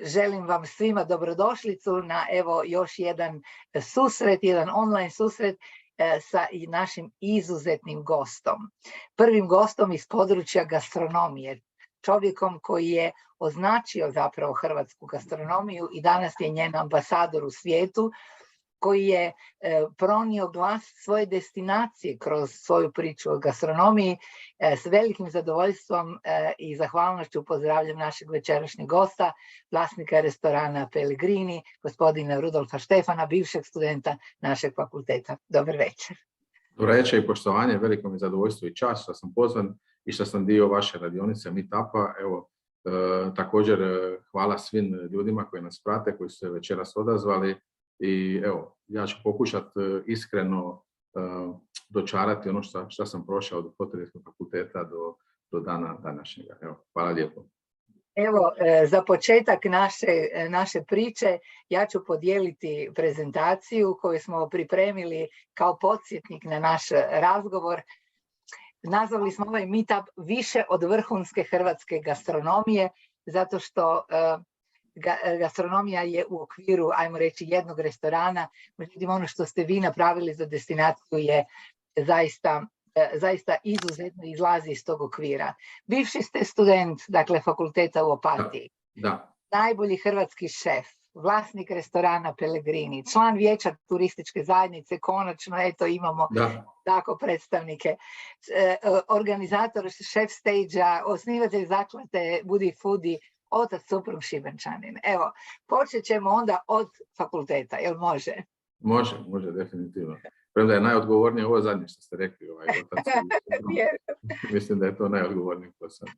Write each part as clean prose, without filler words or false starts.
želim vam svima dobrodošlicu na evo još jedan susret, jedan online susret sa našim izuzetnim gostom. Prvim gostom iz područja gastronomije, čovjekom koji je označio zapravo hrvatsku gastronomiju i danas je njen ambasador u svijetu, koji je pronio glas svoje destinacije kroz svoju priču o gastronomiji. S velikim zadovoljstvom i zahvalnošću pozdravljam našeg večerašnjeg gosta, vlasnika restorana Pellegrini, gospodina Rudolfa Štefana, bivšeg studenta našeg fakulteta. Dobar večer. Dobro večer i poštovanje, veliko mi zadovoljstvo i čast što sam pozvan i što sam dio vaše radionice Meetupa. Evo, također hvala svim ljudima koji nas prate, koji su se večeras odazvali. I evo, ja ću pokušati iskreno dočarati ono što sam prošao od Hotelijerskog fakulteta do dana današnjega. Evo, hvala lijepo. Evo, za početak naše priče ja ću podijeliti prezentaciju koju smo pripremili kao podsjetnik na naš razgovor. Nazvali smo ovaj meetup više od vrhunske hrvatske gastronomije, zato što gastronomija je u okviru, ajmo reći, jednog restorana. Međutim, ono što ste vi napravili za destinaciju je zaista izuzetno izlazi iz tog okvira. Bivši ste student, dakle, fakulteta u Opatiji. Da. Najbolji hrvatski šef, vlasnik restorana Pellegrini, član vijeća turističke zajednice, konačno, eto, imamo tako predstavnike, organizator, šef stage-a, osnivatelj zaklade Budi Foodie, otac suprug Šibenčanin. Evo, počet ćemo onda od fakulteta, jel može? Može, definitivno. Premda je najodgovornije ovo zadnje što ste rekli, otac. Mislim da je to najodgovorniji posao.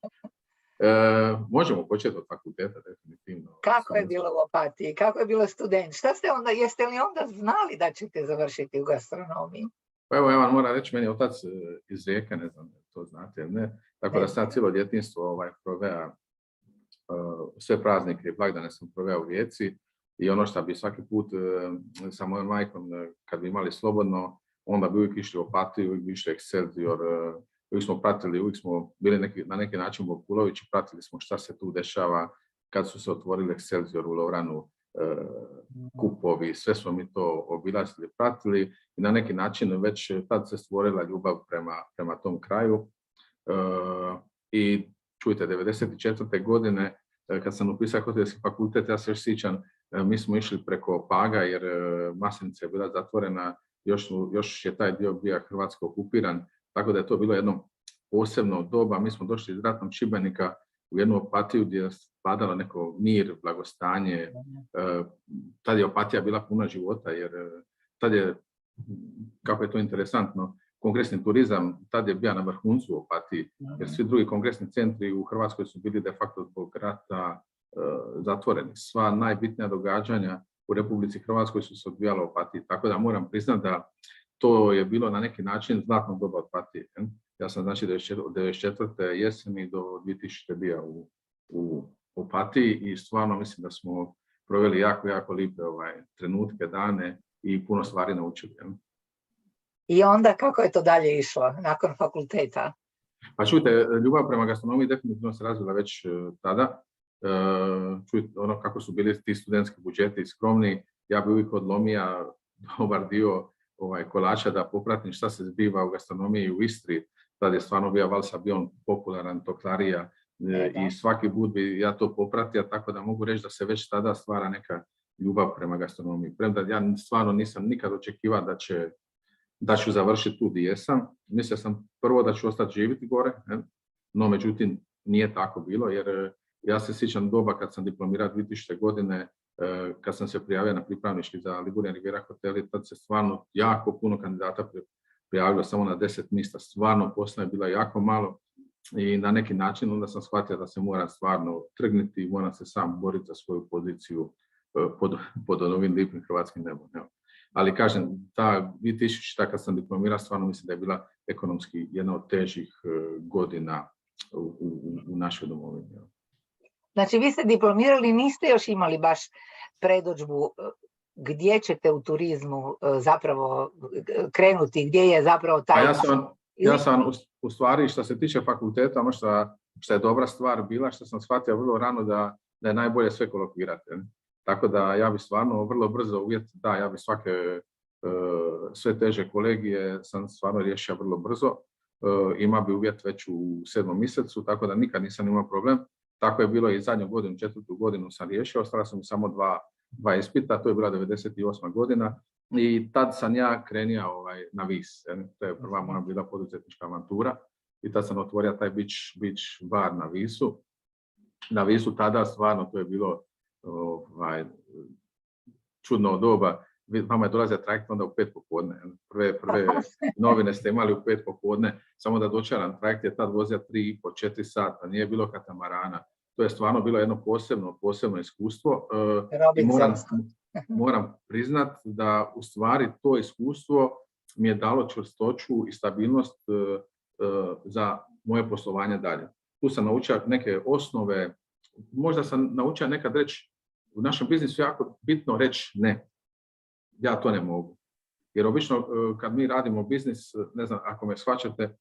Možemo početi od fakulteta, definitivno. Kako je bilo u Opatiji? Kako je bilo student? Jeste li onda znali da ćete završiti u gastronomiji? Pa evo, ja vam moram reći, meni je otac iz Rijeke, ne znam, to znate ili ne, tako da sam cijelo djetinjstvo proveo sve praznike i blagdane sam proveo u Rijeci i ono što bi svaki put sa mojom majkom, kad bi imali slobodno, onda bi uvijek išli u Opatiju, uvijek bi išli Excelsior, uvijek smo pratili, uvijek smo bili na neki način Vokulović i pratili smo šta se tu dešava kad su se otvorili Excelsior u Lovranu, kupovi, sve smo mi to obilazili, pratili i na neki način već tad se stvorila ljubav prema tom kraju. I čujte, 1994. godine, kad sam upisao Hotelijerski fakultet, ja se još sjećam, mi smo išli preko Paga jer Maslenica je bila zatvorena, još je taj dio bio Hrvatsko okupiran, tako da je to bilo jedno posebno doba. Mi smo došli iz ratnog Šibenika u jednu Opatiju gdje je vladalo neko mir, blagostanje. Tad je Opatija bila puna života jer tad je, kako je to interesantno, kongresni turizam tad je bio na vrhuncu u Opatiji, jer svi drugi kongresni centri u Hrvatskoj su bili de facto zbog rata zatvoreni. Sva najbitnija događanja u Republici Hrvatskoj su se odvijala u Opatiji, tako da moram priznati da to je bilo na neki način zlatno doba Opatije. Ja sam znači od 1994. jeseni do 2000. bio u Opatiji i stvarno mislim da smo proveli jako lijepe trenutke, dane i puno stvari naučili. I onda kako je to dalje išlo nakon fakulteta? Pa čujte, ljubav prema gastronomiji definitivno se razvila već tada. Čujte, ono kako su bili ti studentski budžeti skromni, ja bi uvijek odlomio dobar dio kolača da popratim šta se zbiva u gastronomiji u Istri. Tad je stvarno bio Valsabion popularan, Toklarija i svaki put bi ja to popratio, tako da mogu reći da se već tada stvara neka ljubav prema gastronomiji. Premda ja stvarno nisam nikad očekivao da ću završiti tu gdje jesam. Mislio sam prvo da ću ostati živjeti gore, no međutim nije tako bilo, jer ja se sjećam doba kad sam diplomirao 2000. godine, kad sam se prijavio na pripravnički za Ligurian Riviera hoteli, tad se stvarno jako puno kandidata prijavilo samo na 10 mjesta. Stvarno posla je bila jako malo i na neki način onda sam shvatio da se moram stvarno trgniti i moram se sam boriti za svoju poziciju pod ovim lijepim hrvatskim nebom. Ali kažem, ta 2000. kad sam diplomirao, stvarno mislim da je bila ekonomski jedna od težih godina u našoj domovini. Znači, vi ste diplomirali, niste još imali baš predodžbu gdje ćete u turizmu zapravo krenuti, gdje je zapravo taj... Ja sam u stvari, što se tiče fakulteta, možda što je dobra stvar bila, što sam shvatio vrlo rano da je najbolje sve kolokvirati. Tako da ja bi stvarno vrlo brzo uvjet, da, ja bi sve teže kolegije sam stvarno riješio vrlo brzo. Ima bi uvjet već u 7. mjesecu, tako da nikad nisam imao problem. Tako je bilo i zadnju godinu, 4. godinu sam riješio, ostala sam samo dva ispita, to je bila 98. godina i tad sam ja krenio na Vis. To je prva moja bila poduzetnička avantura i tad sam otvorio taj beach bar na Visu. Na Visu tada stvarno to je bilo čudno doba. Vama je dolazio trajekt onda u 5 popodne. Prve novine ste imali u 5 popodne, samo da dočaran trajekt je tad vozio 3,5-4 sata, nije bilo katamarana. To je stvarno bilo jedno posebno iskustvo. I moram priznat da u stvari to iskustvo mi je dalo čvrstoću i stabilnost za moje poslovanje dalje. Tu sam naučio neke osnove, možda sam naučio nekad reći, u našem biznisu je jako bitno reći ne. Ja to ne mogu. Jer obično kad mi radimo biznis, ne znam, ako me shvaćate,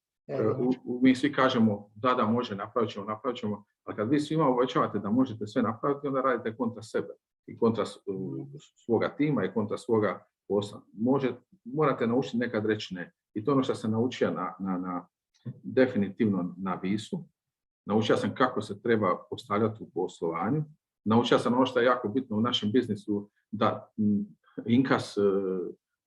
mi svi kažemo da može, napravit ćemo, ali kad vi svima obećavate da možete sve napraviti, onda radite kontra sebe i kontra svoga tima i kontra svoga posla. Morate naučiti nekad reći ne. I to je ono što sam naučio definitivno na Visu. Naučio sam kako se treba postavljati u poslovanju. Naučio sam ono što je jako bitno u našem biznisu, da inkas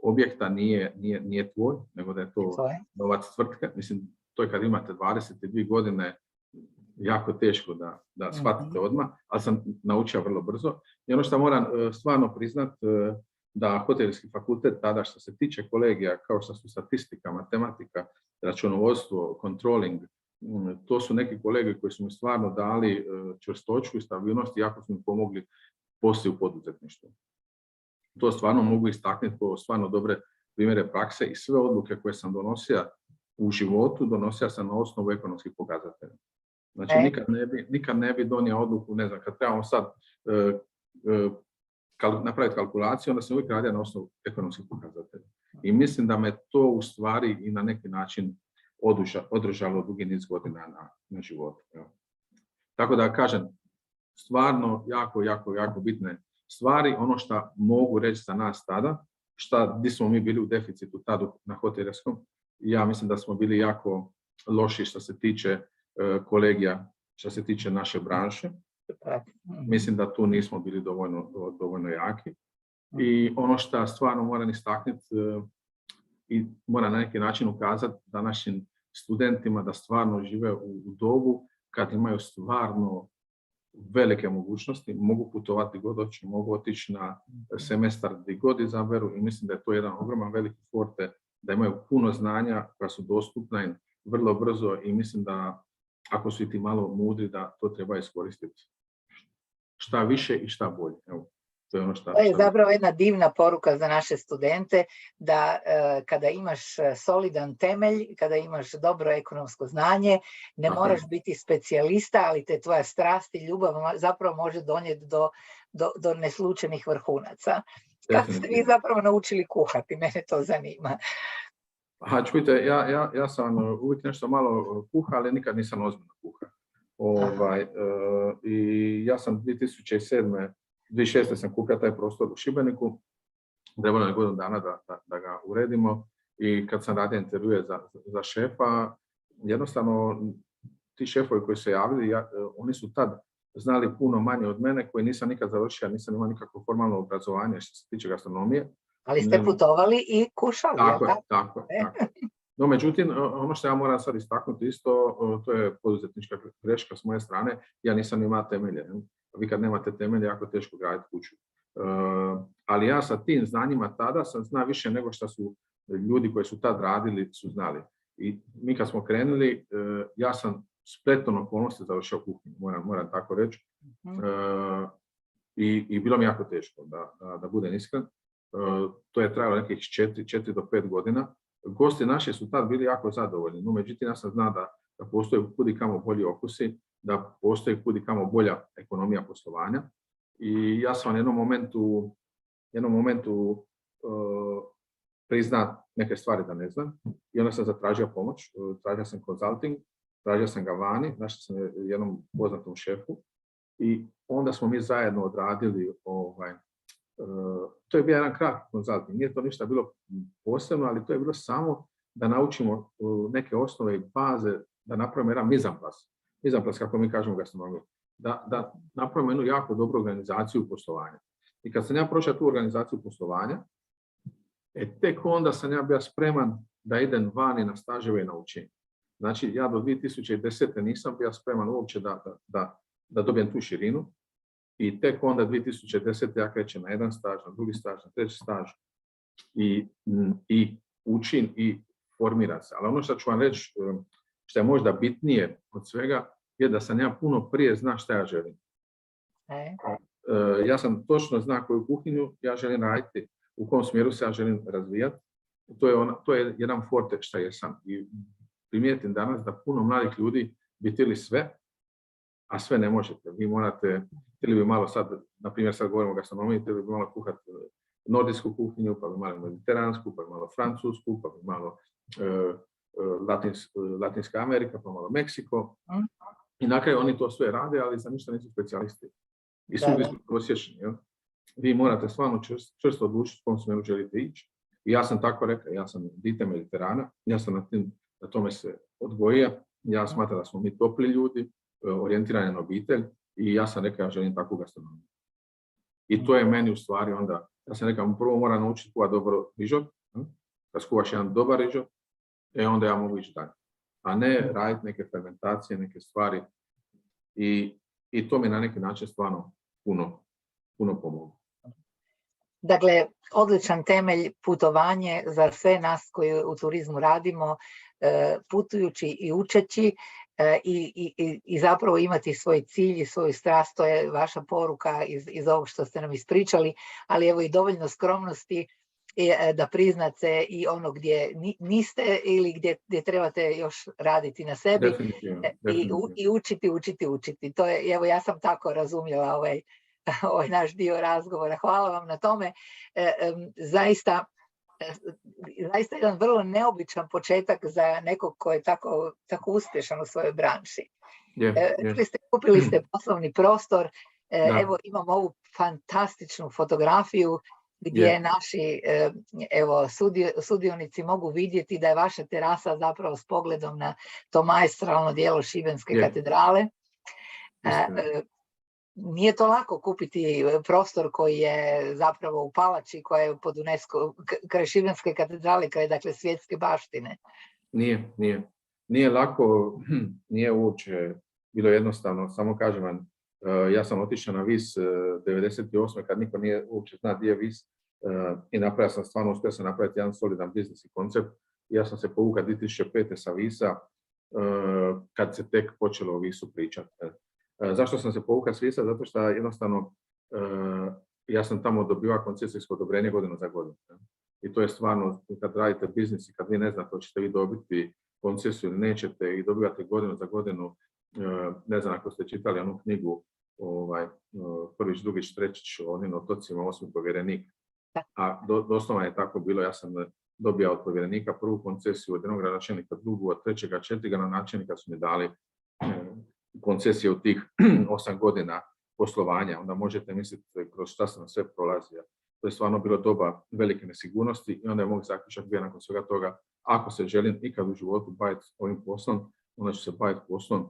objekta nije tvoj, nego da je to novac tvrtke. Mislim, to je kad imate 22 godine jako teško da shvatite odmah, ali sam naučio vrlo brzo. I ono što moram stvarno priznat, da hotelski fakultet tada što se tiče kolegija, kao što su statistika, matematika, računovodstvo, controlling, to su neki kolege koji su mi stvarno dali čvrstoću i stabilnost i jako su mi pomogli poslije u poduzetništvu. To stvarno mogu istaknuti po stvarno dobre primjere prakse i sve odluke koje sam donosio u životu, donosio sam na osnovu ekonomskih pokazatelja. Znači, nikad ne bi donio odluku, ne znam, kad trebamo sad napraviti kalkulaciju, onda sam uvijek radio na osnovu ekonomskih pokazatelja. I mislim da me to u stvari i na neki način održalo dugi niz godina na životu. Tako da kažem, stvarno jako bitne stvari, ono što mogu reći za nas tada, gdje smo mi bili u deficitu tada na hotelskom, ja mislim da smo bili jako loši što se tiče kolegija, što se tiče naše branše. Mislim da tu nismo bili dovoljno jaki. I ono što stvarno moram istaknuti i moram na neki način ukazati današnjim studentima da stvarno žive u dobu kad imaju stvarno velike mogućnosti, mogu putovati god hoće, mogu otići na semestar gdje god izaberu i mislim da je to jedan ogroman veliki forte, da imaju puno znanja koja su dostupna im vrlo brzo i mislim da ako su i ti malo mudri da to treba iskoristiti šta više i šta bolje. Evo, to je ono što... To je zapravo jedna divna poruka za naše studente da kada imaš solidan temelj, kada imaš dobro ekonomsko znanje, ne moraš biti specijalista, ali te tvoja strast i ljubav zapravo može donijeti do neslučenih vrhunaca. Kako ste vi zapravo naučili kuhati? Mene to zanima. Čujte, ja sam uvijek nešto malo kuha, ali nikad nisam ozbiljno kuha. I ja sam 2006. sam kupio taj prostor u Šibeniku, trebalo je godinu dana da ga uredimo i kad sam radio intervjue za šefa, jednostavno ti šefovi koji su javili, oni su tad znali puno manje od mene, koji nisam nikad završio, nisam imao nikakvo formalno obrazovanje što se tiče gastronomije. Ali ste putovali i kušali, tako. No, međutim, ono što ja moram sad istaknuti isto, to je poduzetnička greška s moje strane, ja nisam imao temelje. Vi kad nemate temelje, jako teško graditi kuću. Ali ja sa tim znanjima tada sam zna više nego što su ljudi koji su tad radili su znali. I mi kad smo krenuli, ja sam spletom okolnosti završio kuhinju, moram tako reći. I bilo mi jako teško, da budem iskren. To je trajalo nekih 4 do 5 godina. Gosti naši su tad bili jako zadovoljni, no međutim ja sam znao da postoje kudi kamo bolji okusi, da postoji kudi kamo bolja ekonomija poslovanja. I ja sam u jednom momentu priznat neke stvari da ne znam i onda sam zatražio pomoć, tražio sam consulting tražio sam ga vani, našao sam jednom poznatom šefu i onda smo mi zajedno odradili to je bio jedan kratki konzulting, nije to ništa bilo posebno, ali to je bilo samo da naučimo neke osnove i baze, da napravimo jedan mizanplas. Mizanplas, kako mi kažemo u gastronomiji, da napravimo jednu jako dobru organizaciju poslovanja. I kad sam ja prošao tu organizaciju poslovanja, tek onda sam ja bio spreman da idem vani na staževe i na učenje. Znači, ja do 2010. nisam bio spreman uopće da dobijem tu širinu. I tek onda 2010. ja krećem na jedan staž, na drugi staž, na treći staž i učim i formiram se. Ali ono što ću vam reći, što je možda bitnije od svega, je da sam ja puno prije zna šta ja želim. Ja sam točno zna koju kuhinju ja želim raditi, u kom smjeru se ja želim razvijati. To je jedan forte što jesam. I primijetim danas da puno mladih ljudi bi htjeli sve, a sve ne možete. Vi morate, htjeli bi malo sad, na primjer sad govorimo o gastronomiji, htjeli bi malo kuhati nordijsku kuhinju, pa bi malo mediteransku, pa bi malo francusku, pa bi malo Latinska Amerika, pa malo Meksiko. I na kraju oni to sve rade, ali za ništa nisu specijalisti. I svugdje su prosječni. Vi morate stvarno čvrsto odlučiti u kom smjeru želite ići. I ja sam tako rekao, ja sam dite Mediterana, ja sam na tome se odgojio. Ja smatram da smo mi topli ljudi, orijentirani na obitelj i ja sam rekao, ja želim takvu gastronomiju. I to je meni u stvari onda, ja sam rekao, prvo moram naučiti kuhati dobro rižot, kad skuvaš jedan dobar rižot, onda ja mogu ići dalje. A ne raditi neke fermentacije, neke stvari i to mi na neki način stvarno puno pomogu. Dakle, odličan temelj putovanje za sve nas koji u turizmu radimo, putujući i učeći i zapravo imati svoj cilj i svoju strast, to je vaša poruka iz ovog što ste nam ispričali, ali evo i dovoljno skromnosti da priznate i ono gdje niste ili gdje trebate još raditi na sebi. Definitivno. I učiti. To je, evo ja sam tako razumjela ovaj naš dio razgovora. Hvala vam na tome. Zaista jedan vrlo neobičan početak za nekog ko je tako uspješan u svojoj branši. Kupili ste poslovni prostor, evo imamo ovu fantastičnu fotografiju gdje naši sudionici mogu vidjeti da je vaša terasa zapravo s pogledom na to maestralno djelo Šibenske katedrale. Nije to lako kupiti prostor koji je zapravo u palači, koja je pod UNESCO, kraj Šibenske katedrale, kraj dakle svjetske baštine. Nije lako, nije uopće bilo jednostavno, samo kažem vam, ja sam otišao na Vis 98. kad niko nije uopće zna gdje je Vis i napravio sam stvarno, uspio sam napraviti jedan solidan biznis i koncept. Ja sam se povukao 2005. sa Visa kad se tek počelo o Visu pričati. Zašto sam se povukao s Visa? Zato što jednostavno ja sam tamo dobivao koncesijsko odobrenje godinu za godinu. I to je stvarno, kad radite biznis i kad vi ne znate hoćete vi dobiti koncesiju ili nećete i dobivate godinu za godinu, ne znam ako ste čitali onu knjigu Prvić, Drugić, Trećić o onim otocima, 8. povjerenik. A doslovno je tako bilo, ja sam dobio od povjerenika prvu koncesiju, od jednog gradonačelnika drugu, od trećega, četvrtega načelnika su mi dali koncesije u tih 8 godina poslovanja. Onda možete misliti kroz šta sam sve prolazio. To je stvarno bilo doba velike nesigurnosti i onda je moj zaključak bio nakon svega toga, ako se želim ikad u životu baviti ovim poslom, onda ću se baviti poslom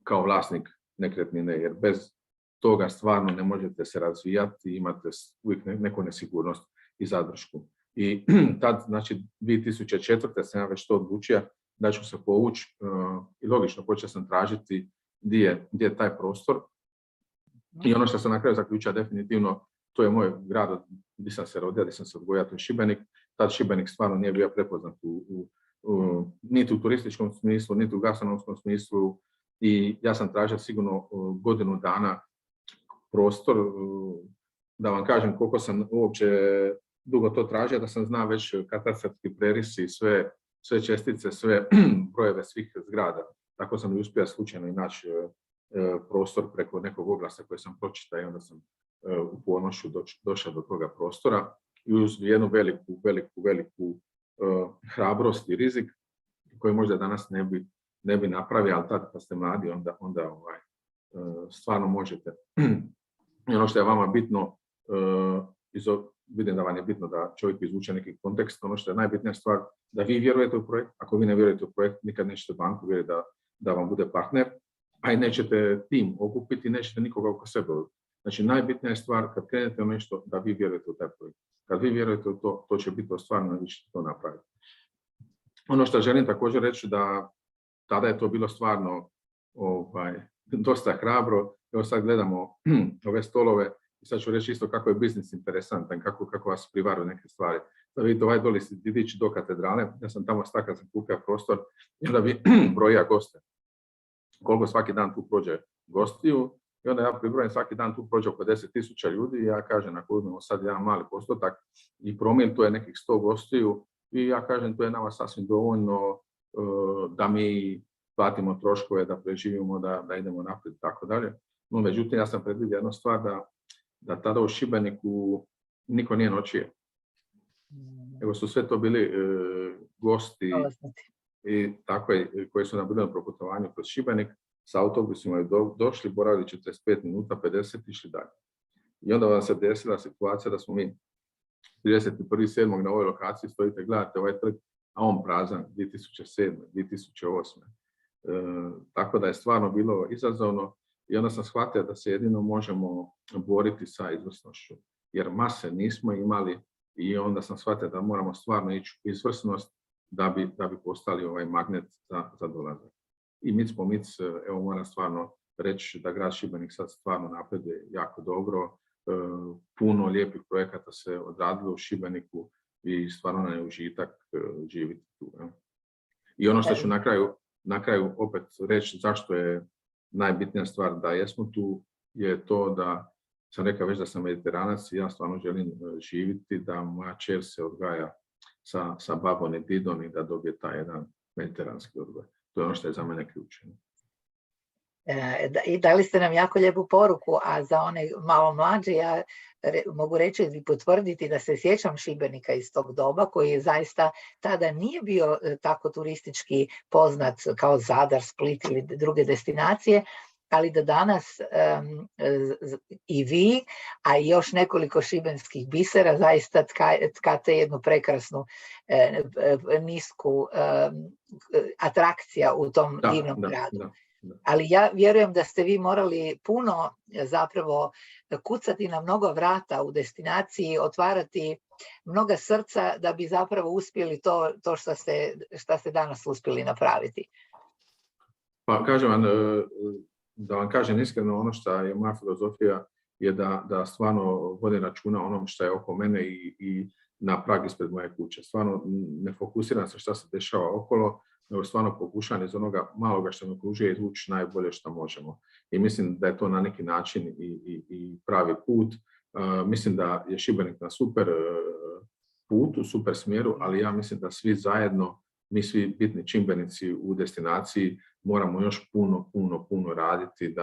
kao vlasnik nekretnine, jer bez toga stvarno ne možete se razvijati i imate uvijek neku nesigurnost i zadršku. I tad, znači 2004. sam ja već to odlučio da ću se povući i logično počeo sam tražiti gdje je taj prostor. I ono što sam na kraju zaključio definitivno, to je moj grad gdje sam se rodio, gdje sam se odgojio, to je Šibenik. Tad Šibenik stvarno nije bio prepoznat niti u turističkom smislu, niti u gastronomskom smislu. I ja sam tražio sigurno godinu dana prostor, da vam kažem koliko sam uopće dugo to tražio, da sam znao već katastarski prerisi, sve čestice, sve brojeve svih zgrada. Tako sam i uspio slučajno i naći prostor preko nekog oglasa koji sam pročitao i onda sam u ponošu došao do toga prostora i uz jednu veliku hrabrost i rizik koji možda danas ne bi napravio, ali tad kad ste mladi, onda stvarno možete. I ono što je vama bitno, vidim da vam je bitno da čovjek izvuče neki kontekst, ono što je najbitnija stvar, da vi vjerujete u projekt. Ako vi ne vjerujete u projekt, nikad nećete banku vjeriti da vam bude partner, a i nećete tim okupiti, nećete nikoga oko sebe. Znači, najbitnija je stvar kad krenete u nešto, da vi vjerujete u taj projekt. Kad vi vjerujete u to, to će biti stvarno, vi ćete to napraviti. Ono što želim također reći, da tada je to bilo stvarno dosta hrabro. Evo sad gledamo ove stolove i sad ću reći isto kako je biznis interesantan, kako vas privaruju neke stvari. Da vidite ovaj doli dići do katedrale, ja sam tamo stakao, sam kupio prostor i onda bi broja goste. Koliko svaki dan tu prođe gostiju i onda ja pribrojim svaki dan tu prođe oko 10.000 ljudi i ja kažem, ako uzmemo sad jedan mali postotak i promil, to je nekih 100 gostiju i ja kažem, to je nama sasvim dovoljno da mi platimo troškove, da preživimo, da idemo naprijed i tako dalje. No, međutim, ja sam predvidio jednu stvar da tada u Šibeniku niko nije noćio. Nego su sve to bili gosti i tako je, koji su nam bili na proputovanju kroz Šibenik, sa autobusima došli, boravili 45 minuta, 50 išli dalje. I onda vam se desila situacija da smo mi 31.7. na ovoj lokaciji stojite, gledate ovaj trg, a on prazan 2007. 2008. Tako da je stvarno bilo izazovno i onda sam shvatio da se jedino možemo boriti sa izvrsnošću, jer mase nismo imali i onda sam shvatio da moramo stvarno ići u izvrsnost da bi postali ovaj magnet za dolazak. I mic po mic, evo moram stvarno reći da grad Šibenik sad stvarno napreduje jako dobro, puno lijepih projekata se odradilo u Šibeniku i stvarno nam je užitak živjeti tu. I ono što ću na kraju opet reći zašto je najbitnija stvar da jesmo tu, je to da sam rekao već da sam mediteranac i ja stvarno želim živjeti, da moja čer se odgaja sa babom i didom i da dobije taj jedan mediteranski odgoj. To je ono što je za mene ključno. I dali ste nam jako lijepu poruku, a za one malo mlađe ja mogu reći i potvrditi da se sjećam Šibenika iz tog doba koji je zaista tada nije bio tako turistički poznat kao Zadar, Split ili druge destinacije, ali da danas i vi, a i još nekoliko šibenskih bisera zaista tkate jednu prekrasnu nisku atrakcija u tom divnom gradu. Ali ja vjerujem da ste vi morali puno zapravo kucati na mnogo vrata u destinaciji, otvarati mnoga srca da bi zapravo uspjeli to što ste danas uspjeli napraviti. Pa kažem vam, da vam kažem iskreno, ono što je moja filozofija je da stvarno vodim računa onom što je oko mene i na prag ispred moje kuće. Stvarno ne fokusiram se šta se dešava okolo, nego stvarno pokušam iz onoga maloga što me okružuje izvući najbolje što možemo. I mislim da je to na neki način i pravi put. Mislim da je Šibenik na super putu, super smjeru, ali ja mislim da svi zajedno, mi svi bitni čimbenici u destinaciji moramo još puno raditi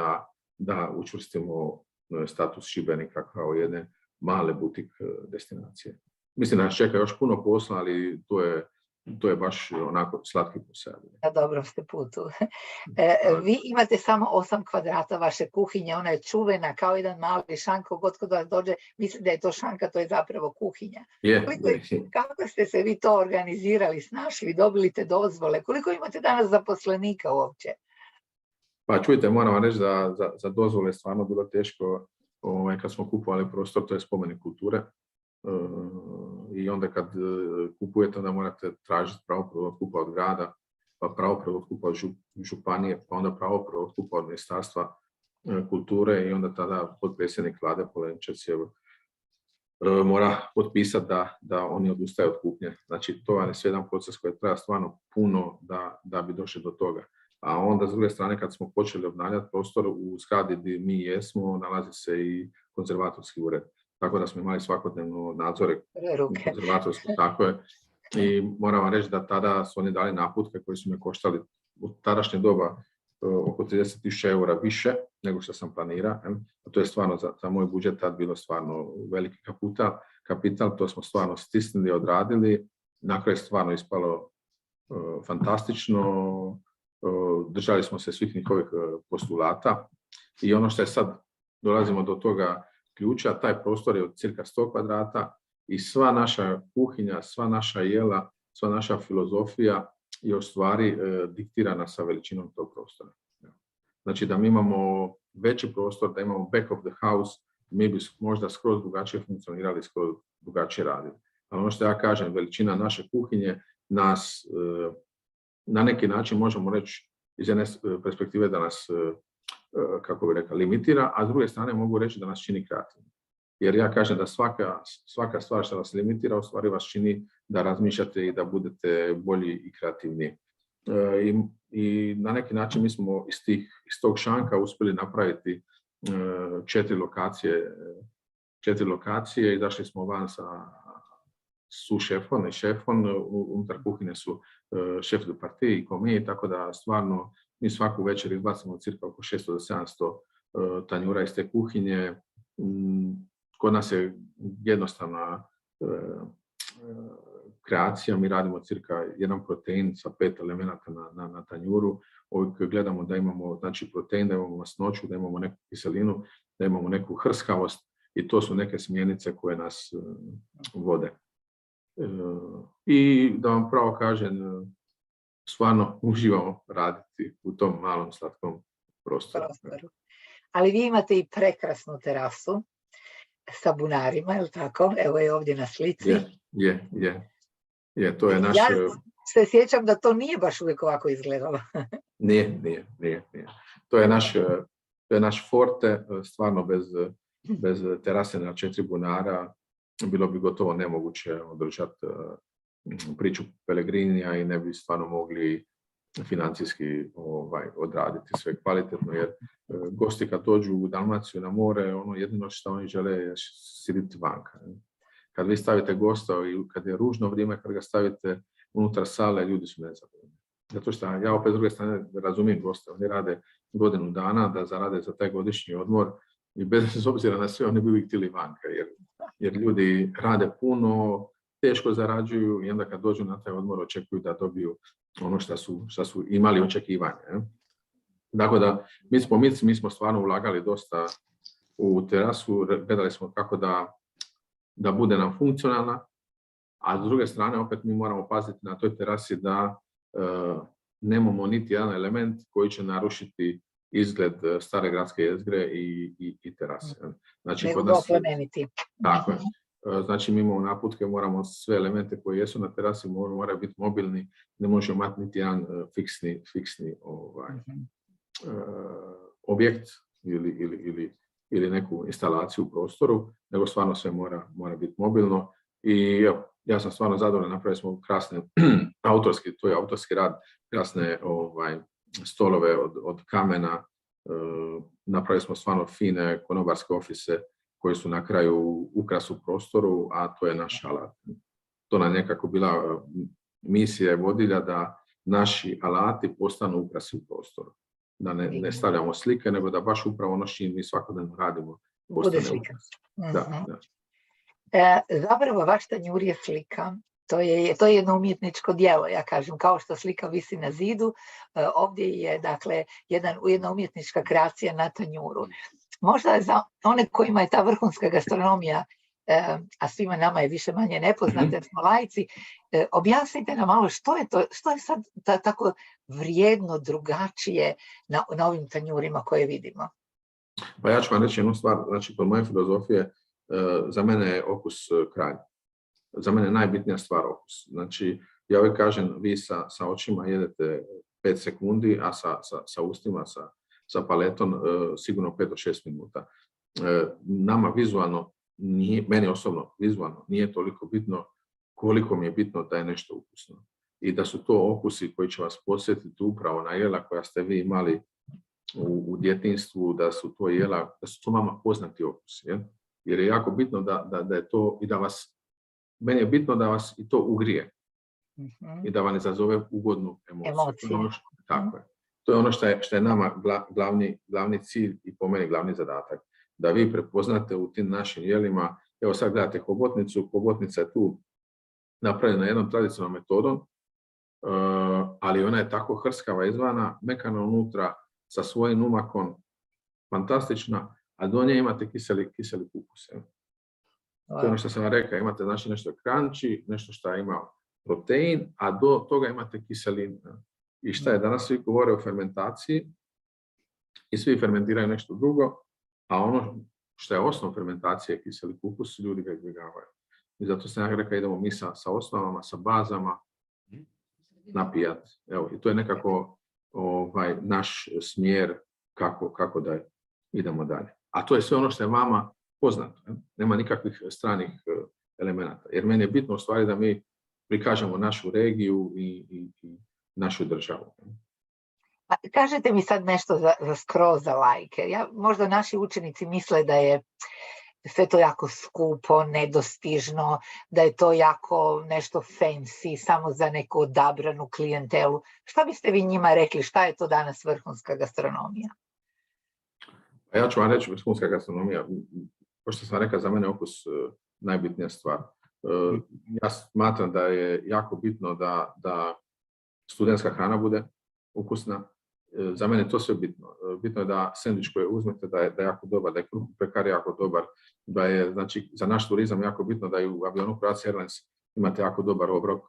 da učvrstimo status Šibenika kao jedne male butik destinacije. Mislim da nas čeka još puno posla, ali to je baš onako slatki posao. Na dobrom ste putu. Vi imate samo 8 kvadrata vaše kuhinje, ona je čuvena kao jedan mali šank, god kod vas dođe, misli da je to šanka, to je zapravo kuhinja. Kako ste se vi to organizirali, snašli, dobili te dozvole? Koliko imate danas zaposlenika uopće? Pa čujte, moram vam reći da za dozvole je stvarno bilo teško kad smo kupovali prostor, to je spomenik kulture. I onda kad kupujete, onda morate tražiti pravo prvootkupa od grada, pa pravo prvootkupa od županije, pa onda pravo prvootkupa od Ministarstva kulture i onda tada potpredsjednik Vlade Polenčec mora potpisati da oni odustaju od kupnje. Znači, to je sve jedan proces koji treba stvarno puno da bi došli do toga. A onda, s druge strane, kad smo počeli obnavljati prostor u zgradi gdje mi jesmo, nalazi se i konzervatorski ured. Tako da smo imali svakodnevno nadzore konzervatorske, tako je. I moram vam reći da tada su oni dali naputke koji su me koštali u tadašnje doba oko 30.000 eura više nego što sam planirao. A to je stvarno za moj budžet tad bilo stvarno veliki kapital. To smo stvarno stisnili, odradili. Na kraju je stvarno ispalo fantastično, držali smo se svih njihovih postulata i ono što je sad, dolazimo do toga ključa, taj prostor je od cirka 100 kvadrata i sva naša kuhinja, sva naša jela, sva naša filozofija je u stvari diktirana sa veličinom tog prostora. Znači da mi imamo veći prostor, da imamo back of the house, mi bi možda skroz drugačije funkcionirali, skroz drugačije radili. Ali ono što ja kažem, veličina naše kuhinje nas na neki način možemo reći iz jedne perspektive da nas, kako bi rekao, limitira, a s druge strane mogu reći da nas čini kreativnim. Jer ja kažem da svaka stvar što vas limitira u stvari vas čini da razmišljate i da budete bolji i kreativniji. I na neki način mi smo iz tog šanka uspjeli napraviti 4 lokacije i došli smo van sa šefom i šefom, unutar kuhinje su šef de partie i komije, tako da stvarno mi svaku večer izbacimo cirka oko 600 do 700 tanjura iz te kuhinje. Kod nas je jednostavna kreacija, mi radimo cirka jedan protein sa 5 elemenata na tanjuru. Uvijek gledamo da imamo, znači, protein, da imamo masnoću, da imamo neku kiselinu, da imamo neku hrskavost i to su neke smjernice koje nas vode. I da vam pravo kažem, stvarno uživamo raditi u tom malom slatkom prostoru. Ali vi imate i prekrasnu terasu sa bunarima, je li tako? Evo je ovdje na slici. Je, to je naš... Ja se sjećam da to nije baš uvijek ovako izgledalo. Nije. To je naš forte, stvarno bez terase na 4 bunara bilo bi gotovo nemoguće održati priču Pelegrinija i ne bi stvarno mogli financijski odraditi sve kvalitetno, jer gosti kad dođu u Dalmaciju na more, ono jedino što oni žele je siditi vanka. Kad vi stavite gosta i kad je ružno vrijeme, kad ga stavite unutar sale, ljudi su nezadovoljni. Zato što ja opet s druge strane razumijem goste, oni rade godinu dana da zarade za taj godišnji odmor i bez obzira na sve oni bi uvijek htjeli vanka, jer ljudi rade puno, teško zarađuju i onda kad dođu na taj odmor očekuju da dobiju ono što su imali očekivanje. Dakle, da mi smo stvarno ulagali dosta u terasu, gledali smo kako da bude nam funkcionalna, a s druge strane opet mi moramo paziti na toj terasi da nemamo niti jedan element koji će narušiti izgled stare gradske jezgre i terase. Znači, kod nas, tako je. Znači, mi imamo naputke, moramo sve elemente koji jesu na terasi moraju biti mobilni, ne možemo imati niti jedan fiksni objekt ili neku instalaciju u prostoru, nego stvarno sve mora biti mobilno. I ja sam stvarno zadovoljan, napravili smo krasne autorski rad, krasne stolove od kamena, napravili smo stvarno fine konobarske ofise koji su na kraju ukras u prostoru, a to je naš alat. To nam nekako bila misija i vodilja da naši alati postanu ukrasi u prostoru. Da ne stavljamo slike, nego da baš upravo ono što mi svakodnevno radimo postane ukras. Da. Zapravo vaš tanjur je slika. To je jedno umjetničko djelo, ja kažem, kao što slika visi na zidu, ovdje je, dakle, jedna umjetnička kreacija na tanjuru. Možda za one kojima je ta vrhunska gastronomija, a svima nama je više manje nepoznata, jer smo laici, objasnite nam malo što je sad tako vrijedno drugačije na ovim tanjurima koje vidimo. Pa ja ću vam reći jednu stvar, znači kod moje filozofije, za mene je okus kralj. Za mene je najbitnija stvar okus. Znači, ja uvijek kažem, vi sa očima jedete 5 sekundi, a sa ustima, sa paletom sigurno 5 do 6 minuta. Nama vizualno, meni osobno vizualno, nije toliko bitno koliko mi je bitno da je nešto ukusno. I da su to okusi koji će vas podsjetiti upravo na jela koja ste vi imali u djetinjstvu, da su to jela, da su to vama poznati okusi. Jer je jako bitno da je to i da vas, meni je bitno da vas i to ugrije i da vam izazove ugodnu emociju. Tako je. To je ono što je nama glavni cilj i po meni glavni zadatak. Da vi prepoznate u tim našim jelima, evo sad gledate hobotnicu, hobotnica je tu napravljena jednom tradicionalnom metodom, ali ona je tako hrskava izvana, mekana unutra, sa svojim umakom, fantastična, a do nje imate kiseli kupus. To je ono što sam vam rekao, imate znači nešto crunchy, nešto što ima protein, a do toga imate kiselinu. I šta je, danas svi govore o fermentaciji i svi fermentiraju nešto drugo, a ono što je osnov fermentacije je kiseli kupus, ljudi ga izbjegavaju. I zato sam ja rekao, idemo mi sa osnovama, sa bazama, napijat. Evo, i to je nekako naš smjer kako da idemo dalje. A to je sve ono što je vama poznato. Nema nikakvih stranih elemenata. Jer meni je bitno u stvari da mi prikažemo našu regiju i našu državu. Kažete mi sad nešto skroz za lajke. Možda naši učenici misle da je sve to jako skupo, nedostižno, da je to jako nešto fancy, samo za neku odabranu klijentelu. Šta biste vi njima rekli, šta je to danas vrhunska gastronomija? Ja ću vam reći, vrhunska gastronomija, pošto sam rekao, za mene okus najbitnija stvar. Ja smatram da je jako bitno da studentska hrana bude ukusna. Za mene je to sve bitno. Bitno je da sendvič koji uzmete da je jako dobar, da je kruh pekar jako dobar, da je, znači, za naš turizam jako bitno da je u avionu Croatia Airlines imate jako dobar obrok,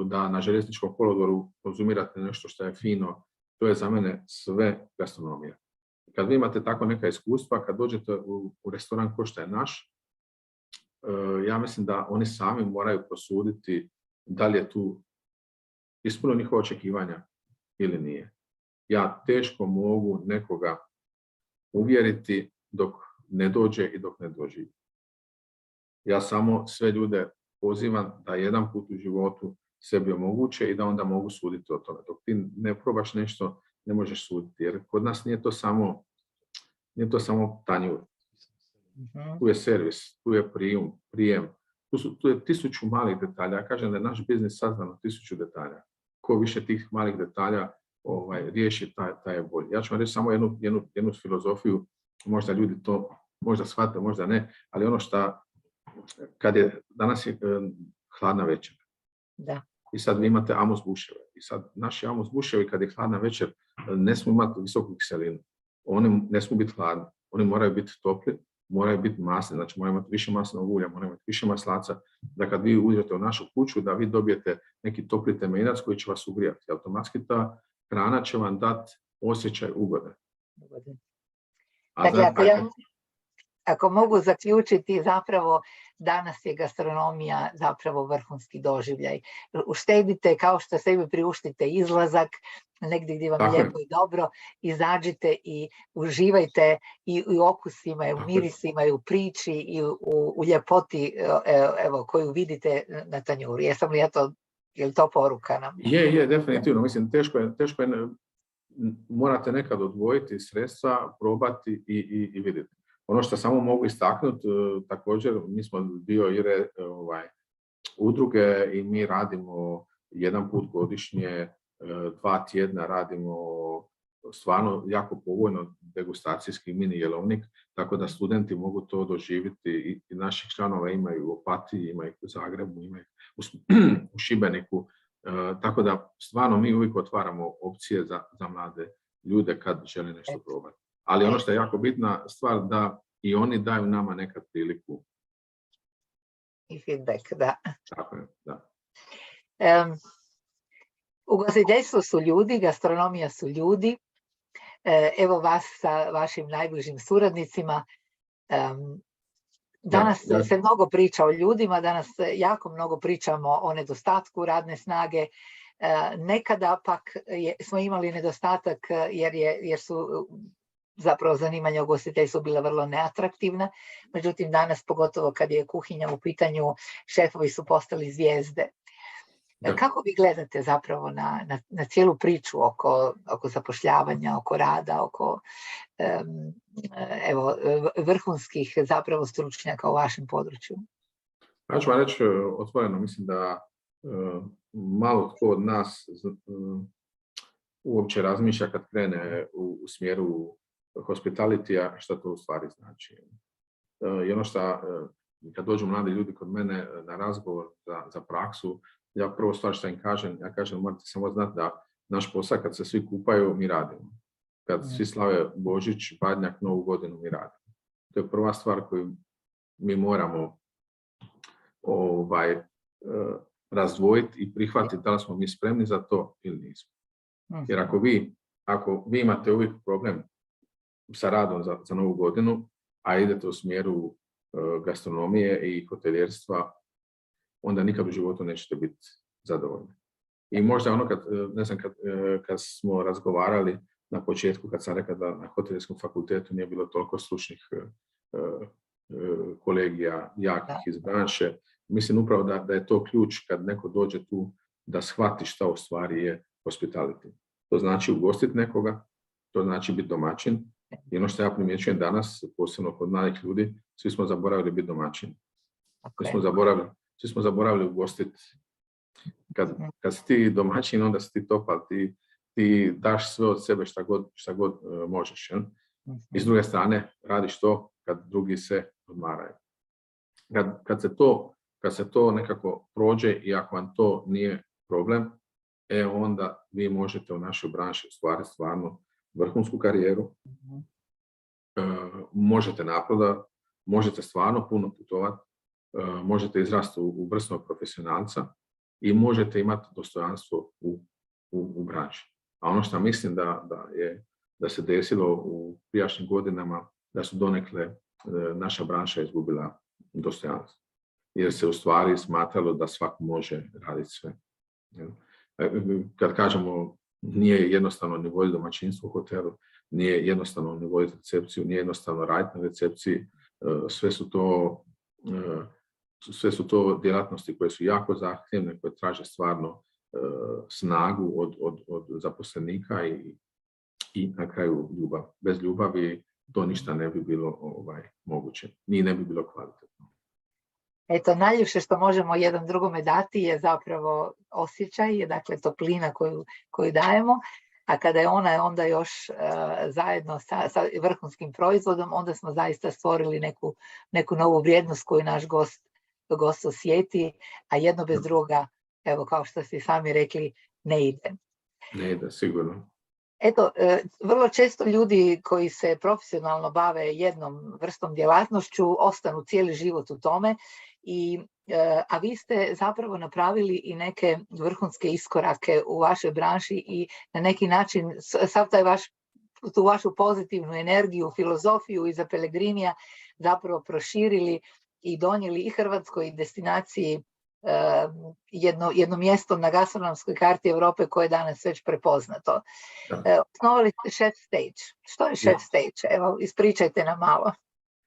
da na željezničkom kolodvoru konzumirate nešto što je fino. To je za mene sve gastronomija. Kad vi imate tako neka iskustva, kad dođete u restoran ko što je naš, ja mislim da oni sami moraju prosuditi da li je tu ispunilo njihova očekivanja ili nije. Ja teško mogu nekoga uvjeriti dok ne dođe i dok ne doživi. Ja samo sve ljude pozivam da jedan put u životu sebi omoguće i da onda mogu suditi o tome. Dok ti ne probaš nešto, ne možeš suditi. Jer kod nas nije to samo tanjur. Tu je servis, tu je prijem. Tu je 1000 malih detalja. Ja kažem da je naš biznis sazdan od 1000 detalja. Ko više tih malih detalja riješi, taj je bolji. Ja ću vam reći samo jednu filozofiju, možda ljudi to možda shvate, možda ne, ali ono što, danas je hladna večer. Da. I sad vi imate amos buševe. I sad naši amos buševi, kad je hladna večer, ne smiju imati visoku kiselinu. Oni ne smiju biti hladni. Oni moraju biti topli, moraju biti masni, znači moraju imati više masnog ulja, moraju imati više maslaca, da kad vi uđete u našu kuću, da vi dobijete neki topli temeljac koji će vas ugrijati. Automatski ta hrana će vam dati osjećaj ugode. Dakle, ako mogu zaključiti, zapravo danas je gastronomija zapravo vrhunski doživljaj. Uštedite, kao što sebi priuštite izlazak, negdje gdje vam je lijepo i dobro, izađite i uživajte i u okusima, i u mirisima, i u priči, i u ljepoti koju vidite na tanjuru. Jesam li ja to, je li to poruka nam? Je, definitivno. Mislim, teško je, morate nekad odvojiti sredstva, probati i vidjeti. Ono što samo mogu istaknuti, također, mi smo dio udruge i mi radimo jedan put godišnje, 2 tjedna radimo stvarno jako povoljno degustacijski mini jelovnik, tako da studenti mogu to doživjeti i naših članova imaju u Opatiji, imaju u Zagrebu, imaju u Šibeniku, tako da stvarno mi uvijek otvaramo opcije za mlade ljude kad žele nešto probati. Ali ono što je jako bitna stvar, da i oni daju nama nekad priliku. I feedback, da. Tako je, da. Ugostiteljstvo su ljudi, gastronomija su ljudi. Evo vas sa vašim najbližim suradnicima. Danas se mnogo priča o ljudima, danas jako mnogo pričamo o nedostatku radne snage. Nekada pak smo imali nedostatak jer su zapravo zanimanja u ugostiteljstvu bila vrlo neatraktivna. Međutim, danas, pogotovo kad je kuhinja u pitanju, šefovi su postali zvijezde. Da. Kako vi gledate zapravo na cijelu priču oko zapošljavanja, oko rada, oko vrhunskih zapravo stručnjaka u vašem području? Ja ću vam reći otvoreno, mislim da malo tko od nas uopće razmišlja kad krene u smjeru hospitalitija, što to u stvari znači. I ono što, kad dođu mladi ljudi kod mene na razgovor za praksu, ja prvo stvar što im kažem, ja kažem morate samo znati da naš posao kad se svi kupaju, mi radimo. Kad svi slave Božić, Badnjak, Novu godinu, mi radimo. To je prva stvar koju mi moramo razdvojiti i prihvatiti da li smo mi spremni za to ili nismo. Jer ako vi imate uvijek problem sa radom za Novu godinu, a idete u smjeru gastronomije i hoteljerstva, onda nikad u životu nećete biti zadovoljni. I možda ono kad smo razgovarali na početku, kad sam rekao da na hotelskom fakultetu nije bilo toliko stručnih kolegija jakih iz branše, mislim upravo da je to ključ kad neko dođe tu da shvati šta u stvari je hospitality. To znači ugostiti nekoga, to znači biti domaćin. I ono što ja primjećujem danas, posebno kod mladih ljudi, svi smo zaboravili biti domaćini. Svi smo zaboravili ugostiti. Kad si ti domaćin, onda si ti top, ali ti daš sve od sebe šta god možeš. Ja? I s druge strane, radiš to kad drugi se odmaraju. Kad se to nekako prođe i ako vam to nije problem, onda vi možete u našoj branši ostvariti stvarno vrhunsku karijeru, možete napredovati, možete stvarno puno putovati, možete izrasti u vrsnog profesionalca i možete imati dostojanstvo u branši. A ono što mislim da se desilo u prijašnjim godinama, da su donekle naša branša izgubila dostojanstvo. Jer se u stvari smatralo da svako može raditi sve. Kad kažemo nije jednostavno ni voditi domaćinstvo u hotelu, nije jednostavno ni voditi recepciju, nije jednostavno raditi na recepciji, sve su to djelatnosti koje su jako zahtjevne, koje traže stvarno snagu od zaposlenika i na kraju ljubav. Bez ljubavi to ništa ne bi bilo moguće, ni ne bi bilo kvalitetno. Eto, najljepše što možemo jedan drugome dati je zapravo osjećaj, dakle toplina koju dajemo, a kada je ona onda još zajedno sa vrhunskim proizvodom, onda smo zaista stvorili neku novu vrijednost koju naš gost osjeti, a jedno bez druga, evo kao što ste sami rekli, ne ide. Ne ide, sigurno. Eto, vrlo često ljudi koji se profesionalno bave jednom vrstom djelatnošću ostanu cijeli život u tome, a vi ste zapravo napravili i neke vrhunske iskorake u vašoj branši i na neki način sav tu vašu pozitivnu energiju, filozofiju iza Pellegrinija zapravo proširili i donijeli i Hrvatskoj destinaciji jedno mjesto na gastronomskoj karti Europe koje je danas već prepoznato. Osnovali ste Chef Stage. Što je Chef Stage? Evo, ispričajte nam malo.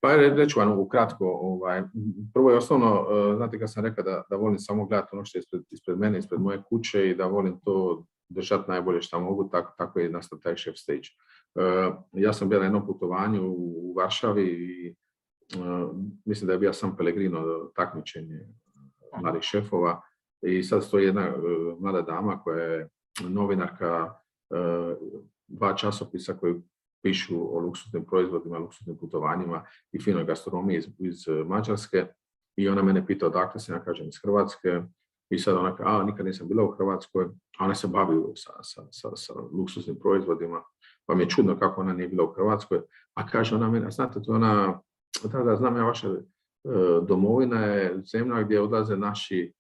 Pa reću vam ukratko. Prvo je osnovno, znate kad sam rekao da volim samo gledati ono što je ispred mene, ispred moje kuće i da volim to držati najbolje što mogu, tako je nastao taj Chef Stage. Ja sam bio na jednom putovanju u Varšavi i mislim da je bio sam Pellegrino takmičenje mladih šefova i sad stoji jedna mlada dama koja je novinarka 2 časopisa koji pišu o luksuznim proizvodima, luksuznim putovanjima i finoj gastronomiji iz Mađarske i ona mene pita odakle sam, ja kažem iz Hrvatske i sad ona kaže, nikad nisam bila u Hrvatskoj, a ona se bavi sa luksuznim proizvodima, pa mi je čudno kako ona nije bila u Hrvatskoj, a kaže ona mene, znate, to ona, da znam ja vaša domovina je zemlja gdje odlaze naši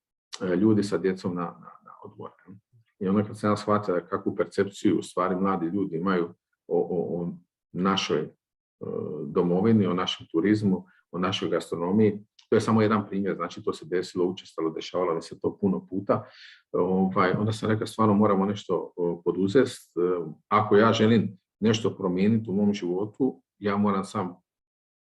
ljudi sa djecom na odmore. I onda kad sam ja shvatila kakvu percepciju u stvari mladi ljudi imaju o našoj domovini, o našem turizmu, o našoj gastronomiji, to je samo jedan primjer, znači to se desilo, učestalo, dešavalo mi se to puno puta. Onda sam rekao, stvarno moramo nešto poduzeti. Ako ja želim nešto promijeniti u mom životu, ja moram sam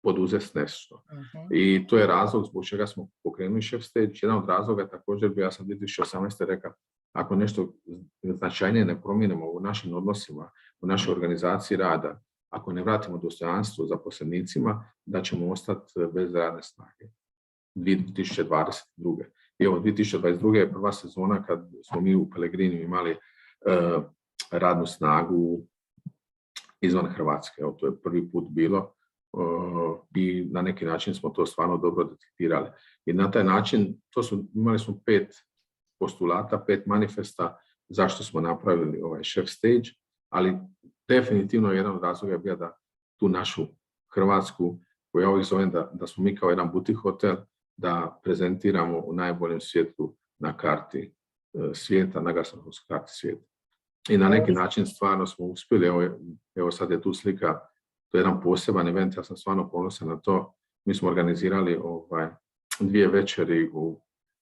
poduzeti nešto. I to je razlog zbog čega smo pokrenuli Chef Stage. Jedan od razloga je također bio, ja sam 2018. rekao, ako nešto značajnije ne promijenimo u našim odnosima, u našoj organizaciji rada, ako ne vratimo dostojanstvo zaposlenicima, da ćemo ostati bez radne snage. 2022. I ovo 2022. je prva sezona kad smo mi u Pellegriniju imali radnu snagu izvan Hrvatske. Evo, to je prvi put bilo i na neki način smo to stvarno dobro detektirali. I na taj način, imali smo postulata, 5 manifesta zašto smo napravili ovaj chef stage, ali definitivno jedan od razloga je bio da tu našu Hrvatsku, koju ja uvijek zovem da smo mi kao jedan butik hotel, da prezentiramo u najboljem svjetlu na karti svijeta, na gastronomskoj karti svijeta. I na neki način stvarno smo uspjeli, evo sad je tu slika, to je jedan poseban event, ja sam stvarno ponosan na to. Mi smo organizirali 2 večeri u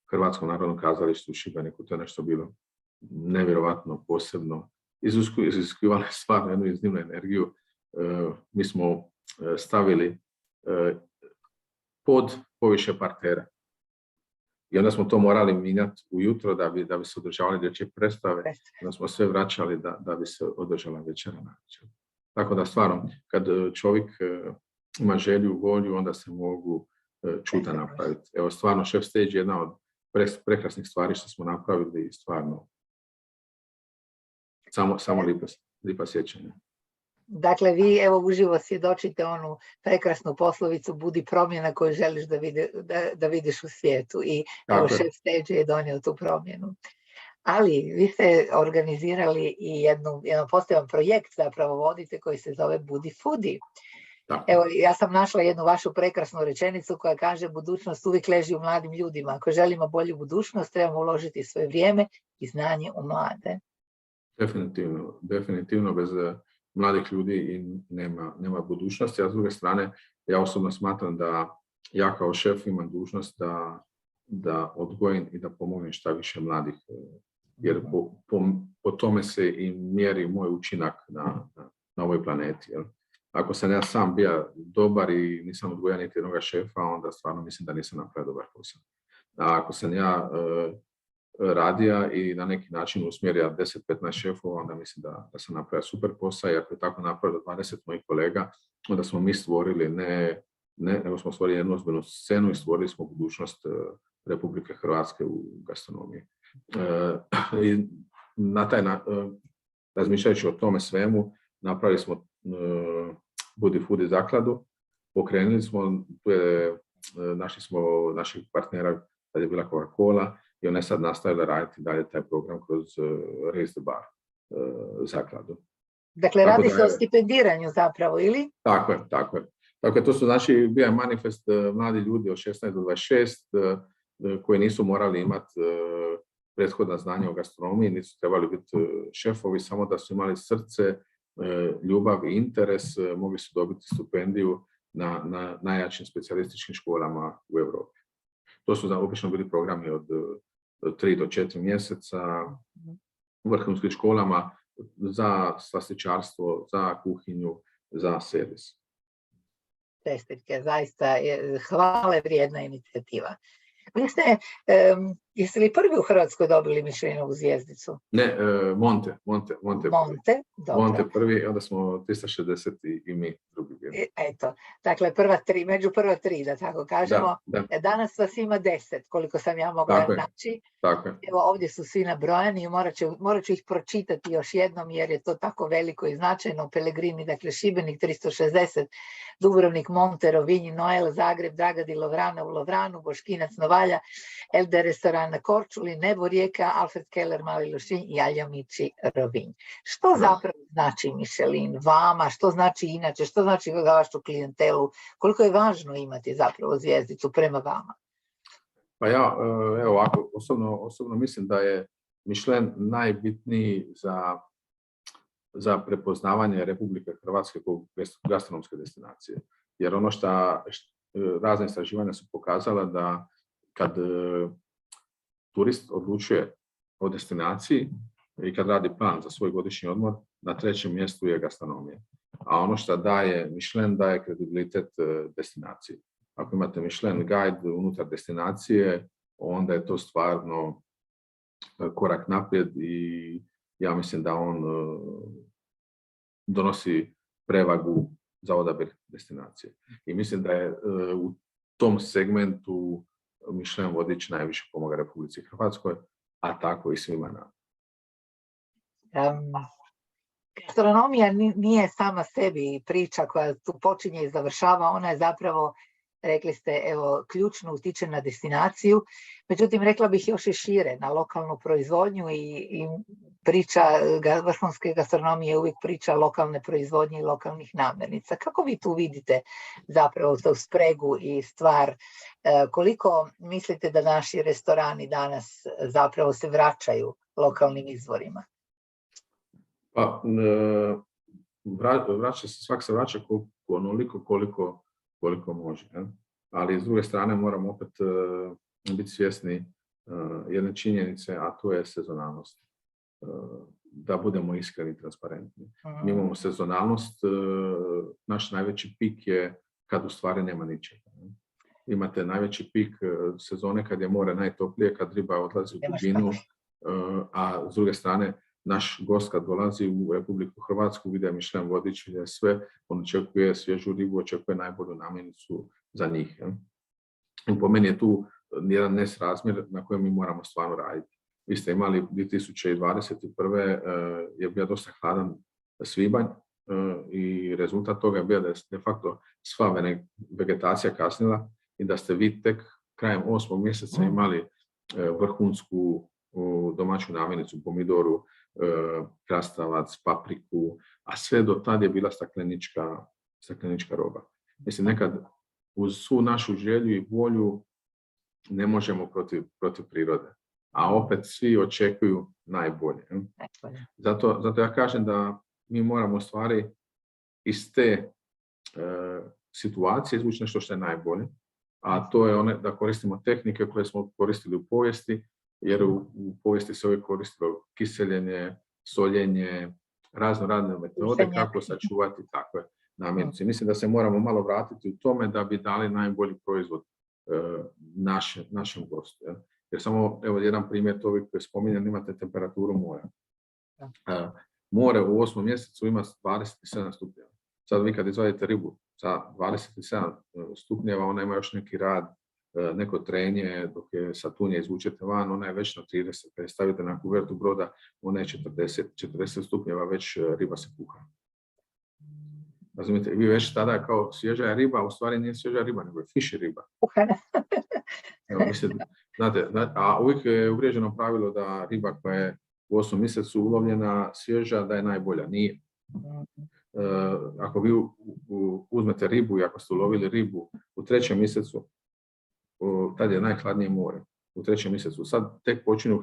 Hrvatskom narodnom kazalištu u Šibeniku, to je nešto bilo nevjerovatno posebno, iziskivali stvarno jednu iznimnu energiju. Mi smo stavili pod poviše partera. I onda smo to morali mijenjati ujutro da bi se održavali dječje predstave. Onda smo sve vraćali da bi se održala večera na večer. Tako da stvarno, kad čovjek ima želju, volju, onda se mogu čuda napraviti. Evo stvarno, chef stage je jedna od prekrasnih stvari što smo napravili i stvarno samo lipa sjećanja. Dakle, vi evo uživo svjedočite onu prekrasnu poslovicu budi promjena koju želiš da vidiš u svijetu i evo chef stage je donio tu promjenu. Ali vi ste organizirali i jedan poseban projekt zapravo vodite koji se zove Budi Foodie. Evo, ja sam našla jednu vašu prekrasnu rečenicu koja kaže budućnost uvijek leži u mladim ljudima. Ako želimo bolju budućnost, trebamo uložiti svoje vrijeme i znanje u mlade. Definitivno bez mladih ljudi i nema budućnosti, a s druge strane ja osobno smatram da ja kao šef imam dužnost da odgojim i da pomognem šta više mladih, jer po tome se i mjeri moj učinak na ovoj planeti. Jel? Ako sam ja sam bio dobar i nisam odgojio niti jednoga šefa, onda stvarno mislim da nisam napravio dobar posao. A ako sam ja radija i na neki način usmjerio 10-15 šefova, onda mislim da sam napravio super posao i ako je tako napravio 20 mojih kolega, onda smo mi stvorili nego smo stvorili jednu ozbiljnu scenu i stvorili smo budućnost Republike Hrvatske u gastronomiji. I na taj razmišljajući o tome svemu, napravili smo Budi Foodie zakladu, pokrenuli smo, našli smo naših partnera kad je bila Coca-Cola i ona je sad nastavila raditi dalje taj program kroz Raise the Bar zakladu. Dakle, radi se o stipendiranju zapravo, ili? Tako je. Dakle, to su znači bio je manifest mladi ljudi od 16 do 26 koji nisu morali imati prethodna znanja o gastronomiji, nisu trebali biti šefovi, samo da su imali srce, ljubav i interes, mogli su dobiti stipendiju na najjačim specijalističkim školama u Europi. To su obično bili programi od 3 do 4 mjeseca u vrhunskim školama za slastičarstvo, za kuhinju, za servis. Čestitke, zaista je hvale vrijedna inicijativa. Vi ste, jeste li prvi u Hrvatskoj dobili Mišelinovu zvjezdicu? Ne, Monte. Dobro. Monte prvi, onda smo 360 i mi drugi bili. Eto, dakle, među prva 3, da tako kažemo. Da. Danas vas ima 10, koliko sam ja mogla naći. Tako je. Evo, ovdje su svi nabrojani i morat ću ih pročitati još jednom, jer je to tako veliko i značajno. Pellegrini, dakle, Šibenik 360, Dubrovnik, Monte, Rovinj, Noel, Zagreb, Dragadi, Lovrana u Lovranu, Boškinac, Novalja, Elde restoran na Korčuli, Nebo Rijeka, Alfred Keller, Mali Lošinj i Aljomići, Rovinj. Što zapravo znači Michelin vama, što znači inače, što znači za vašu klijentelu, koliko je važno imati zapravo zvjezdicu prema vama? Pa ja, evo ovako, osobno mislim da je Michelin najbitniji za prepoznavanje Republike Hrvatske kao gastronomske destinacije. Jer ono što razne istraživanja su pokazala da kad turist odlučuje o destinaciji i kad radi plan za svoj godišnji odmor, na 3. mjestu je gastronomija. A ono što daje Michelin daje kredibilitet destinaciji. Ako imate Michelin guide unutar destinacije, onda je to stvarno korak naprijed i ja mislim da on donosi prevagu za odabir destinacije. I mislim da je u tom segmentu Michelin vodič najviše pomaga Republici Hrvatskoj, a tako i svima nama. Gastronomija nije sama sebi priča koja tu počinje i završava, ona je zapravo rekli ste, evo, ključno utiče na destinaciju. Međutim, rekla bih još i šire, na lokalnu proizvodnju i priča vrhunske gastronomije uvijek priča lokalne proizvodnje i lokalnih namirnica. Kako vi tu vidite zapravo tu spregu i stvar? Koliko mislite da naši restorani danas zapravo se vraćaju lokalnim izvorima? Pa, svak se vraća onoliko koliko može. Ali s druge strane moramo opet biti svjesni jedne činjenice, a to je sezonalnost. Da budemo iskreni i transparentni. Mi imamo sezonalnost, naš najveći pik je kad u stvari nema ničega. Imate najveći pik sezone kad je more najtoplije, kad riba odlazi u dubinu, a s druge strane naš gost kad dolazi u Republiku Hrvatsku, vidi Michelin vodič, vidi sve, on očekuje svježu ribu, očekuje najbolju namirnicu za njih. I po meni je tu jedan nesrazmjer na kojem mi moramo stvarno raditi. Vi ste imali 2021. je bio dosta hladan svibanj i rezultat toga je bio da je de facto sva vegetacija kasnila i da ste vi tek krajem 8. mjeseca imali vrhunsku domaću namirnicu, pomidoru, krastavac, papriku, a sve do tad je bila staklenička roba. Mislim, nekad uz svu našu želju i volju ne možemo protiv prirode, a opet svi očekuju najbolje. Zato ja kažem da mi moramo stvari iz te situacije izvući nešto što je najbolje, a to je da koristimo tehnike koje smo koristili u povijesti, jer u povijesti se uvijek koristilo kiseljenje, soljenje, razne metode kako sačuvati takve namirnice. Mislim da se moramo malo vratiti u tome da bi dali najbolji proizvod našem gostu. Jer samo, evo, jedan primjer, to uvijek spominjem, imate temperaturu mora. More u 8. mjesecu ima 27 stupnjeva. Sad vi kad izvadite ribu sa 27 stupnjeva, ona ima još neki rad, neko trenje, dok je sa tunje izvučete van, ona je već na 30. Kad je stavite na kuvertu broda, ona je 40 stupnjeva, već riba se kuha. Razumite, vi već tada kao svježa riba, u stvari nije svježa riba, nego je fiši riba. Evo, mislim, znate, a uvijek je uvriježeno pravilo da riba koja je u 8. mjesecu ulovljena svježa, da je najbolja. Nije. Ako vi uzmete ribu i ako ste ulovili ribu u 3. mjesecu, tad je najhladnije more, u 3. mjesecu. Sad tek počinju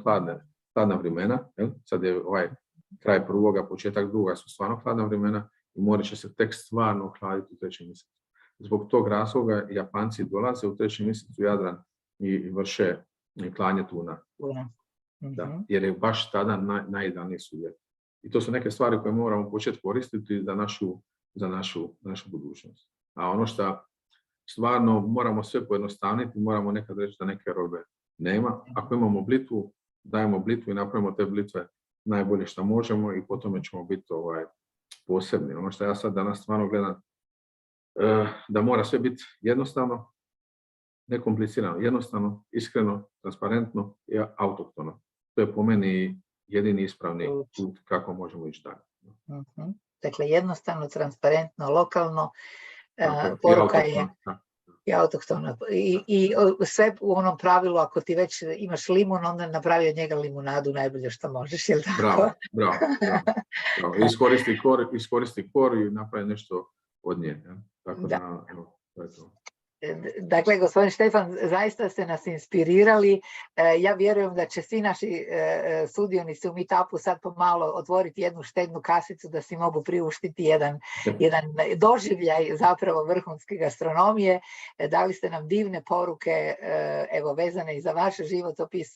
hladna vremena, sad je ovaj kraj 1., početak 2. su stvarno hladna vremena i more će se tek stvarno hladiti u 3. mjesecu. Zbog tog razloga Japanci dolaze u 3. mjesecu Jadran i vrše klanje tuna. Da, jer je baš tada najidealniji su uvjeti. I to su neke stvari koje moramo početi koristiti za našu budućnost. A ono što stvarno moramo sve pojednostavniti, moramo nekad reći da neke robe nema. Ako imamo blitvu, dajemo blitvu i napravimo te blitve najbolje što možemo i po tome ćemo biti posebni. Ono što ja sad danas stvarno gledam, da mora sve biti jednostavno, nekomplicirano, jednostavno, iskreno, transparentno i autohtono. To je po meni jedini ispravni put kako možemo ići dalje. Dakle, jednostavno, transparentno, lokalno, poruka je i autohtono. I sve u onom pravilu, ako ti već imaš limun, onda napravi od njega limunadu najbolje što možeš, jel tako? Bravo. Iskoristi kor i napravi nešto od nje. Tako da, to je to. Dakle, gospodin Štefan, zaista ste nas inspirirali. Ja vjerujem da će svi naši sudionici u Meetupu sad pomalo otvoriti jednu štednu kasicu da si mogu priuštiti jedan doživljaj zapravo vrhunske gastronomije. Dali ste nam divne poruke, evo, vezane i za vaš životopis.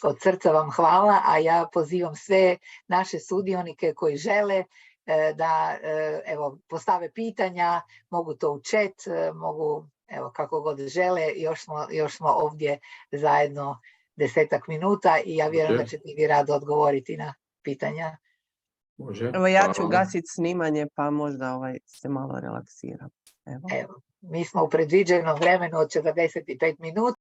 Od srca vam hvala, a ja pozivam sve naše sudionike koji žele da postave pitanja, mogu to u chat, mogu kako god žele, još smo ovdje zajedno 10-ak minuta i ja vjerujem da ćete vi rado odgovoriti na pitanja. Može. Evo, ja ću gasiti snimanje, pa možda se malo relaksiram. Evo, mi smo u predviđenom vremenu od 45 minuta.